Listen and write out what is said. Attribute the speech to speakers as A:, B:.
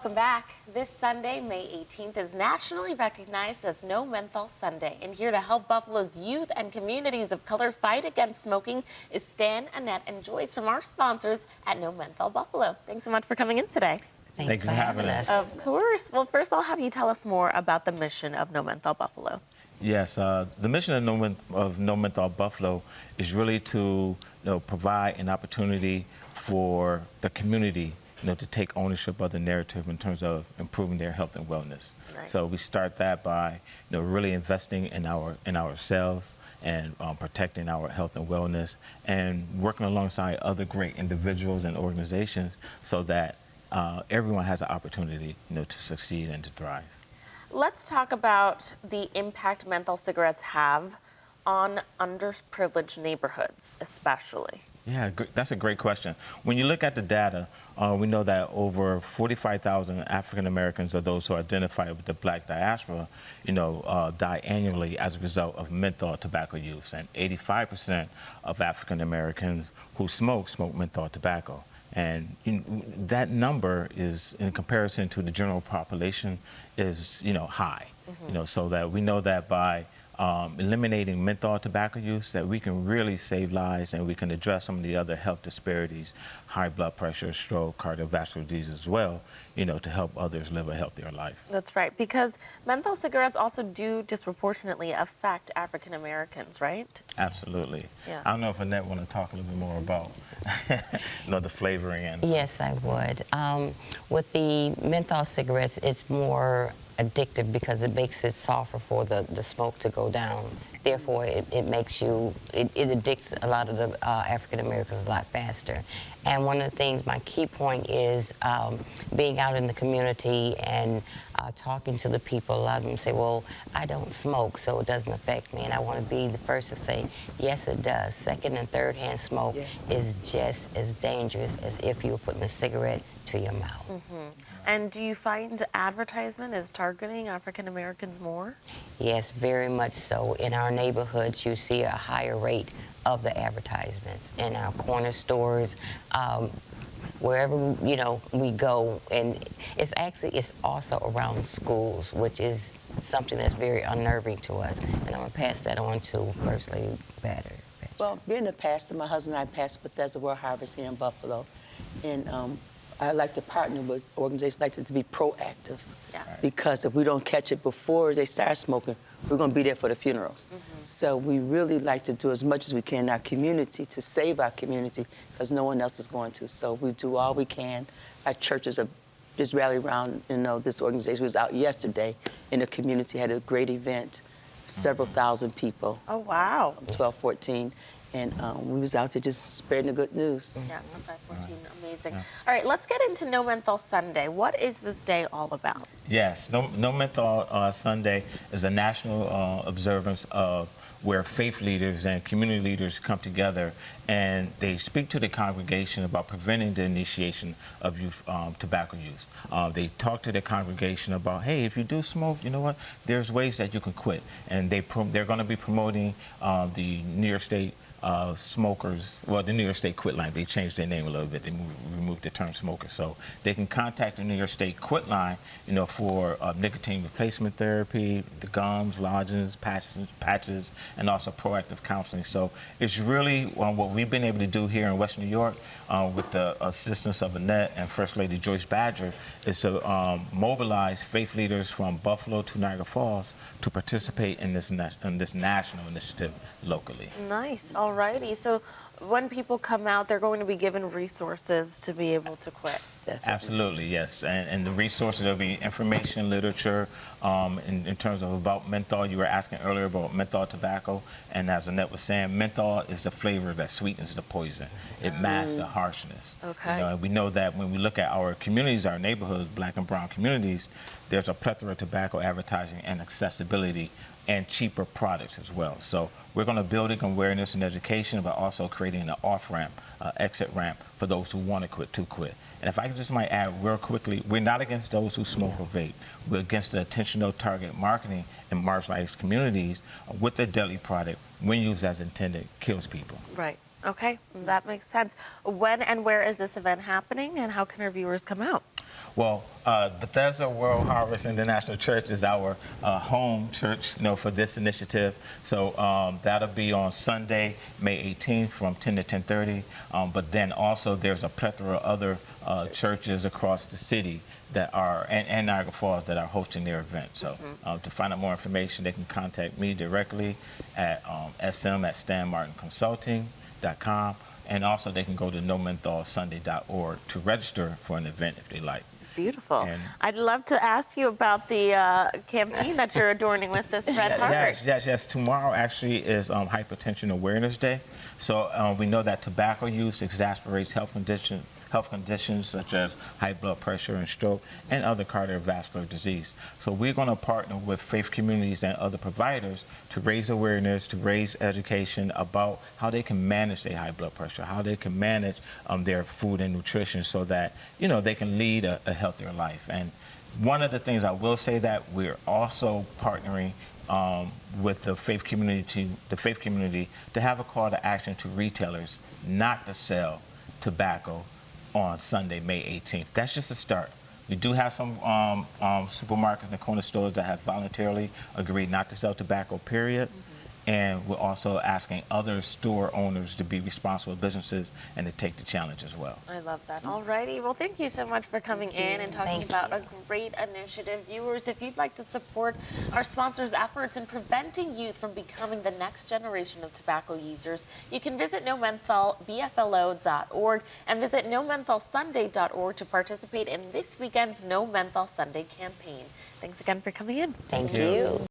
A: Welcome back. This Sunday, May 18th, is nationally recognized as No Menthol Sunday. And here to help Buffalo's youth and communities of color fight against smoking is Stan, Annette, and Joyce from our sponsors at No Menthol Buffalo. Thanks so much for coming in today.
B: Thanks for having us.
A: Of course. Well, first I'll have you tell us more about the mission of No Menthol Buffalo.
B: Yes, the mission of No Menthol Buffalo is really to provide an opportunity for the community to take ownership of the narrative in terms of improving their health and wellness.
A: Nice.
B: So we start that by really investing in ourselves and protecting our health and wellness and working alongside other great individuals and organizations so that everyone has an opportunity to succeed and to thrive.
A: Let's talk about the impact menthol cigarettes have on underprivileged neighborhoods, especially.
B: Yeah, that's a great question. When you look at the data, we know that over 45,000 African Americans are those who identify with the Black diaspora, die annually as a result of menthol tobacco use, and 85% of African Americans who smoke menthol tobacco. And that number is, in comparison to the general population, is high. So that we know that by eliminating menthol tobacco use, that we can really save lives and we can address some of the other health disparities, high blood pressure, stroke, cardiovascular disease as well, to help others live a healthier life.
A: That's right, because menthol cigarettes also do disproportionately affect African Americans, right?
B: Absolutely.
A: Yeah.
B: I don't know if Annette want to talk a little bit more about the flavoring and.
C: Yes, I would. With the menthol cigarettes, it's more addictive because it makes it softer for the smoke to go down. Therefore, it makes you, it addicts a lot of the African Americans a lot faster. And one of the things, my key point is being out in the community and talking to the people. A lot of them say, well, I don't smoke, so it doesn't affect me. And I want to be the first to say, yes, it does. Second and third hand smoke is just as dangerous as if you were putting a cigarette to your mouth.
A: Mm-hmm. And do you find advertisement is targeting African Americans more?
C: Yes, very much so. In our neighborhoods, you see a higher rate of the advertisements. In our corner stores, wherever we go, and it's also around schools, which is something that's very unnerving to us. And I'm going to pass that on to First Lady Bader.
D: Well, being a pastor, my husband and I pastor Bethesda World Harvest here in Buffalo, and I like to partner with organizations like to be proactive.
A: Yeah.
D: Because if we don't catch it before they start smoking, we're going to be there for the funerals.
A: Mm-hmm.
D: So we really like to do as much as we can in our community to save our community because no one else is going to. So we do all we can. Our churches are just rally around, this organization was out yesterday in the community, had a great event, several thousand people.
A: Oh, wow.
D: 12, 14. And we was out there just spreading the good news.
A: Yeah, 14, amazing. Yeah. All right, let's get into No Menthol Sunday. What is this day all about?
B: Yes, No Menthol Sunday is a national observance of where faith leaders and community leaders come together and they speak to the congregation about preventing the initiation of youth tobacco use. They talk to the congregation about, hey, if you do smoke, you know what, there's ways that you can quit. And they're going to be promoting the New York State smokers, well, the New York State Quit Line. They changed their name a little bit. They removed the term smoker. So they can contact the New York State Quit Line, for nicotine replacement therapy, the gums, lozenges, patches, and also proactive counseling. So it's really what we've been able to do here in Western New York with the assistance of Annette and First Lady Joyce Badger is to mobilize faith leaders from Buffalo to Niagara Falls to participate in this national initiative locally.
A: Nice. All righty. So when people come out, they're going to be given resources to be able to quit.
D: Definitely.
B: Absolutely, yes. And the resources, there'll be information, literature, in terms of about menthol. You were asking earlier about menthol tobacco, and as Annette was saying, menthol is the flavor that sweetens the poison. It masks the harshness.
A: Okay.
B: And we know that when we look at our communities, our neighborhoods, Black and brown communities, there's a plethora of tobacco advertising and accessibility and cheaper products as well. So we're going to build awareness and education, but also creating an off-ramp, exit ramp for those who want to quit. And if I just might add real quickly, we're not against those who smoke or vape. We're against the intentional target marketing in marginalized communities with a deadly product, when used as intended, kills people.
A: Right. Okay, that makes sense. When and where is this event happening, and how can our viewers come out?
B: Well, Bethesda World Harvest International Church is our home church, for this initiative. So that'll be on Sunday, May 18th from 10 to 10:30. But then also there's a plethora of other churches across the city that are, and Niagara Falls, that are hosting their event. So to find out more information, they can contact me directly at sm@stanmartinconsulting.com. And also they can go to nomentholsunday.org to register for an event if they like.
A: Beautiful.
B: And
A: I'd love to ask you about the campaign that you're adorning with this red heart.
B: Yes. Tomorrow actually is Hypertension Awareness Day. So we know that tobacco use exacerbates health conditions such as high blood pressure and stroke and other cardiovascular disease. So we're going to partner with faith communities and other providers to raise awareness, to raise education about how they can manage their high blood pressure, how they can manage their food and nutrition so that, they can lead a healthier life. And one of the things I will say that we're also partnering with the faith community to have a call to action to retailers not to sell tobacco on Sunday, May 18th. That's just a start. We do have some supermarkets and corner stores that have voluntarily agreed not to sell tobacco, period. And we're also asking other store owners to be responsible businesses and to take the challenge as well.
A: I love that. All righty. Well, thank you so much for coming in and talking about a great initiative. Viewers, if you'd like to support our sponsors' efforts in preventing youth from becoming the next generation of tobacco users, you can visit nomentholbflo.org and visit nomentholsunday.org to participate in this weekend's No Menthol Sunday campaign. Thanks again for coming in.
C: Thank you.